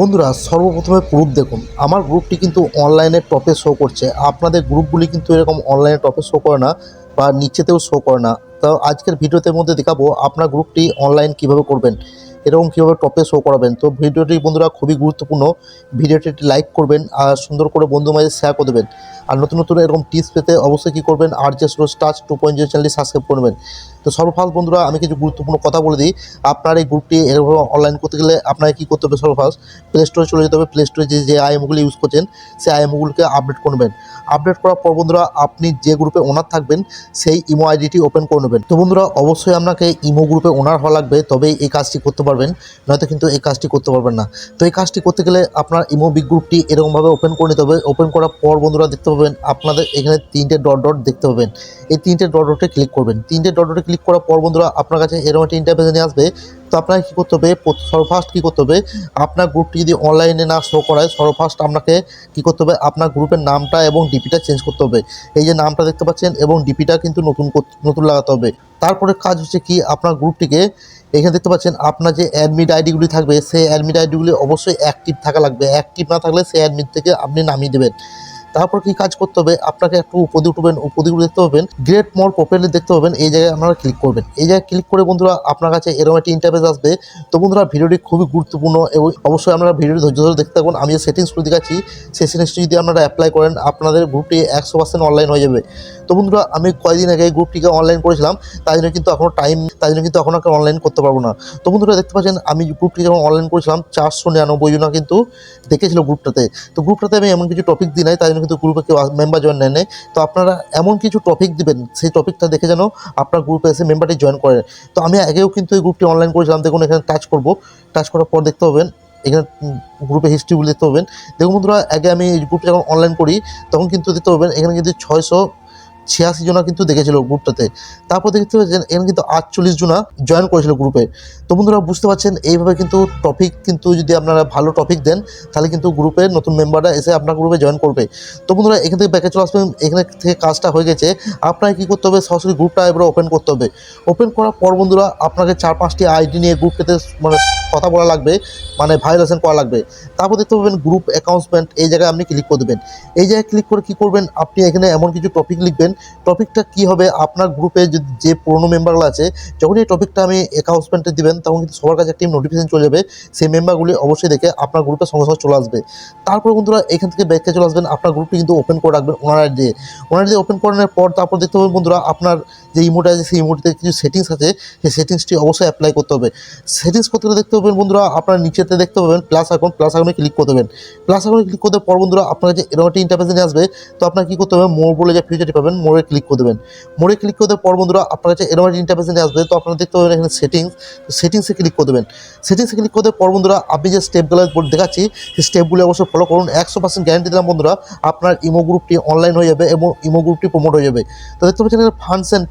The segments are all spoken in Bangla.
বন্ধুরা সর্বপ্রথমে প্রুফ দেখুন। আমার গ্রুপটি কিন্তু অনলাইনে টপে শো করছে। আপনাদের গ্রুপগুলি কিন্তু এরকম অনলাইনে টপে শো করে না বা নিচেতেও শো করে না। তো আজকের ভিডিওতে মধ্যে দেখাবো আপনার গ্রুপটি অনলাইন কিভাবে করবেন, এরকম কীভাবে টপে শো করাবেন। তো ভিডিওটি বন্ধুরা খুবই গুরুত্বপূর্ণ। ভিডিওটি লাইক করবেন আর সুন্দর করে বন্ধু মাঝে শেয়ার করে দেবেন। আর নতুন নতুন এরকম টিপস পেতে অবশ্যই কী করবেন, RJS Rose Touch 2.0 চ্যানেলটি সাবস্ক্রাইব করবেন। তো সর্বফার্স্ট বন্ধুরা আমি কিছু গুরুত্বপূর্ণ কথা বলে দিই। আপনার এই গ্রুপটি এরকম অনলাইন করতে গেলে আপনাকে কী করতে হবে, সর্বফার্স্ট প্লে স্টোরে চলে যেতে হবে। প্লে স্টোরে যে আইএমওগুলো ইউজ করছেন সেই আইএমওগুলোকে আপডেট করবেন। আপডেট করার পর বন্ধুরা আপনি যে গ্রুপে ওনার থাকবেন সেই ইমো আইডিটি ওপেন করে নেবেন। তো বন্ধুরা অবশ্যই আপনাকে ইমো গ্রুপে ওনার হওয়া লাগবে, তবেই এই কাজটি করতে পারবেন, নয়তো কিন্তু এই কাজটি করতে পারবেন না। তো এই কাজটি করতে গেলে আপনার ইমো বিগ গ্রুপটি এরকমভাবে ওপেন করে নিতে হবে। ওপেন করার পর বন্ধুরা দেখতে পাবেন আপনাদের এখানে তিনটে ডট ডট দেখতে পাবেন। এই তিনটে ডট ডটে ক্লিক করবেন। তিনটে ডট ডটে ক্লিক করার পর বন্ধুরা আপনার কাছে এরকম একটা ইন্টারফেস নিয়ে আসবে। তো আপনাকে কী করতে হবে, সর্বফার্স্ট কী করতে হবে, আপনার গ্রুপটি যদি অনলাইনে না শো করায় সর্বফার্স্ট আপনাকে কী করতে হবে, আপনার গ্রুপের নামটা এবং ডিপিটা চেঞ্জ করতে হবে। এই যে নামটা দেখতে পাচ্ছেন এবং ডিপিটা কিন্তু নতুন লাগাতে হবে। তারপরে কাজ হচ্ছে কি, আপনার গ্রুপটিকে এখানে দেখতে পাচ্ছেন আপনার যে অ্যাডমিট আইডিগুলি থাকবে সেই অ্যাডমিট আইডিগুলি অবশ্যই অ্যাক্টিভ থাকা লাগবে। অ্যাক্টিভ না থাকলে সেই অ্যাডমিট থেকে আপনি নামিয়ে দেবেন। তারপর কি কাজ করতে হবে, আপনাকে একটু উপরে উঠবেন, উপরে দেখতে পাবেন গ্রেট মোর প্রোফাইলে দেখতে পাবেন। এই জায়গায় আপনারা ক্লিক করবেন। এই জায়গায় ক্লিক করে বন্ধুরা আপনার কাছে এরকম একটি ইন্টারফেস আসবে। তো বন্ধুরা ভিডিওটি খুবই গুরুত্বপূর্ণ এবং অবশ্যই আপনারা ভিডিওটি ধৈর্য ধরে দেখতে থাকুন। আমি যে সেটিংসগুলো দেখাচ্ছি সেই সেটিংসটি যদি আপনারা অ্যাপ্লাই করেন আপনাদের গ্রুপটি 100% অনলাইন হয়ে যাবে। তো বন্ধুরা আমি কয়েকদিন আগে এই গ্রুপটিকে অনলাইন করেছিলাম, তাই জন্য কিন্তু এখন অনলাইন করতে পারবো না। তো বন্ধুরা দেখতে পাচ্ছেন আমি গ্রুপটি যখন অনলাইন করেছিলাম 499 জনা কিন্তু দেখেছিল গ্রুপটাতে। তো গ্রুপটাতে আমি এমন কিছু টপিক দিই নাই, তাই জন্য কিন্তু গ্রুপে কেউ মেম্বার জয়েন নেয় নাই। তো আপনারা এমন কিছু টপিক দিবেন সেই টপিকটা দেখে যেন আপনার গ্রুপে এসে মেম্বারটি জয়েন করে। তো আমি আগেও কিন্তু এই গ্রুপটি অনলাইন করেছিলাম। দেখুন এখানে টাচ করব, টাচ করার পর দেখতে পাবেন এখানে গ্রুপে হিস্ট্রিগুলো দেখতে পাবেন। দেখুন বন্ধুরা আগে আমি এই গ্রুপটি যখন অনলাইন করি তখন কিন্তু দেখতে পাবেন এখানে কিন্তু 686 জনা কিন্তু দেখেছিল গ্রুপটাতে। তারপর দেখতে পাচ্ছেন এখানে কিন্তু 48 জনা জয়েন করেছিল গ্রুপে। তো বন্ধুরা বুঝতে পারছেন এইভাবে কিন্তু টপিক কিন্তু যদি আপনারা ভালো টপিক দেন তাহলে কিন্তু গ্রুপের নতুন মেম্বাররা এসে আপনার গ্রুপে জয়েন করবে। তো বন্ধুরা এখান থেকে ব্যাকে চলে আসবেন। এখানে থেকে কাজটা হয়ে গেছে, আপনাকে কী করতে হবে, সরাসরি গ্রুপটা এবার ওপেন করতে হবে। ওপেন করার পর বন্ধুরা আপনাকে 4-5টি আইডি নিয়ে গ্রুপটাতে মানে কথা বলা লাগবে, মানে ভাইলেশন করা লাগবে। তারপর দেখতে পাবেন গ্রুপ অ্যাকাউন্টসমেন্ট, এই জায়গায় আপনি ক্লিক করে দেবেন। এই জায়গায় ক্লিক করে কী করবেন, আপনি এখানে এমন কিছু টপিক লিখবেন। টপিকটা কি হবে, আপনার গ্রুপে যে পুরনো মেম্বারগুলো আছে যখন এই টপিকটা আমি অ্যাকাউন্টসমেন্টে দিবেন তখন কিন্তু সবার কাছে একটি নোটিফিকেশন চলে যাবে। সেই মেম্বারগুলি অবশ্যই দেখে আপনার গ্রুপে সঙ্গে সঙ্গে চলে আসবে। তারপর বন্ধুরা এখান থেকে ব্যাকে চলে আসবেন, আপনার গ্রুপটি কিন্তু ওপেন করে রাখবেন ওনার দিয়ে ওপেন করানোর পর তারপর দেখতে পাবেন বন্ধুরা আপনার যে ইমোটা আছে সেই ইমোটিতে কিছু সেটিংস আছে, সেই সেটিংসটি অবশ্যই অ্যাপ্লাই করতে হবে। সেটিংস করতে গেলে দেখতে পাবেন বন্ধুরা আপনার নিচেতে দেখতে পাবেন প্লাস আইকনে ক্লিক করতে দেবেন। প্লাস আইকনে ক্লিক করতে পর বন্ধুরা আপনার যে এরকম একটা ইন্টারফেস নিয়ে আসবে। তো আপনার কী করতে হবে, মোর বলে যে ফিচারটি পাবেন মোড়ে ক্লিক করে দেবেন। মোড়ে ক্লিক করে দেওয়ার পর বন্ধুরা আপনার কাছে এরকম একটা ইন্টারফেস নিয়ে আসবে। তো আপনারা দেখতে পাবেন এখানে সেটিংসে ক্লিক করে দেবেন। সেটিংসে ক্লিক করে দেওয়ার পর বন্ধুরা আমি যে স্টেপগুলো দেখাচ্ছি সেই স্টেপগুলো অবশ্যই ফলো করুন। 100% গ্যারান্টি দিলাম বন্ধুরা আপনার ইমো গ্রুপটি অনলাইন হয়ে যাবে এবং ইমো গ্রুপটি প্রমোট হয়ে যাবে। তো দেখতে পাচ্ছেন এখানে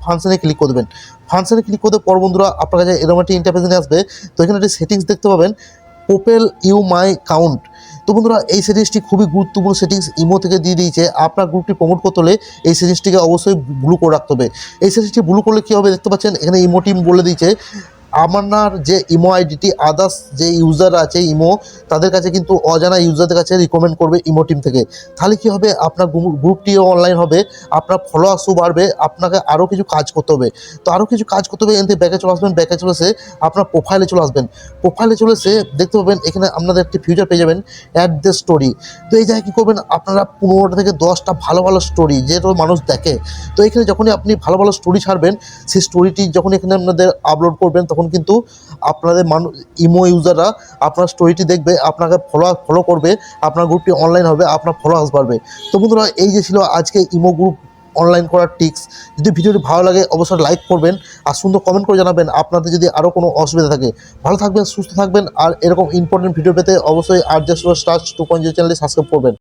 ফাংশনে ক্লিক করে দেবেন। ফাংশনে ক্লিক করে দেওয়ার পর বন্ধুরা আপনার কাছে এরকম একটা ইন্টারফেস নিয়ে আসবে। তো এখানে একটা সেটিংস দেখতে পাবেন, প্রোফাইল ইউ মাই কাউন্ট। তো বন্ধুরা এই সেটিংসটি খুবই গুরুত্বপূর্ণ সেটিংস ইমো থেকে দিয়ে দিয়েছে। আপনার গ্রুপটি প্রমোট করতে হলে এই সেটিংসটিকে অবশ্যই ব্লু করে রাখতে হবে। এই সেটিংসটি ব্লু করলে কী হবে, দেখতে পাচ্ছেন এখানে ইমো টিম বলে দিয়েছে আপনার যে ইমো আইডিটি আদার্স যে ইউজার আছে ইমো তাদের কাছে কিন্তু অজানা ইউজারদের কাছে রিকমেন্ড করবে ইমো টিম থেকে। তাহলে কী হবে, আপনার গ্রুপটিও অনলাইন হবে, আপনার ফলোয়ার্সও বাড়বে। আপনাকে আরও কিছু কাজ করতে হবে। তো আরও কিছু কাজ করতে হবে, এখান থেকে ব্যাকে চলে আসবেন। ব্যাকে চলে এসে আপনার প্রোফাইলে চলে আসবেন। প্রোফাইলে চলে এসে দেখতে পাবেন এখানে আপনাদের একটি ফিচার পেয়ে যাবেন, অ্যাড দ্য স্টোরি। তো এই জায়গায় কী করবেন, আপনারা 15টা থেকে 10টা ভালো স্টোরি যেটা মানুষ দেখে। তো এখানে যখনই আপনি ভালো স্টোরি ছাড়বেন সেই স্টোরিটি যখন এখানে আপনাদের আপলোড করবেন তখন কিন্তু আপনাদের ইমো ইউজাররা আপনার স্টোরিটি দেখবে, আপনাকে ফলো করবে, আপনার গ্রুপটি অনলাইন হবে, আপনার ফলোয়ার্স বাড়বে। তো বন্ধুরা এই যে ছিল আজকে ইমো গ্রুপ অনলাইন করার টিপস। যদি ভিডিওটি ভালো লাগে অবশ্যই লাইক করবেন আর সুন্দর কমেন্ট করে জানাবেন আপনাদের যদি আরও কোনো অসুবিধা থাকে। ভালো থাকবেন, সুস্থ থাকবেন আর এরকম ইম্পর্টেন্ট ভিডিও পেতে অবশ্যই RJS Rose Touch 2.0 চ্যানেলটি সাবস্ক্রাইব করবেন।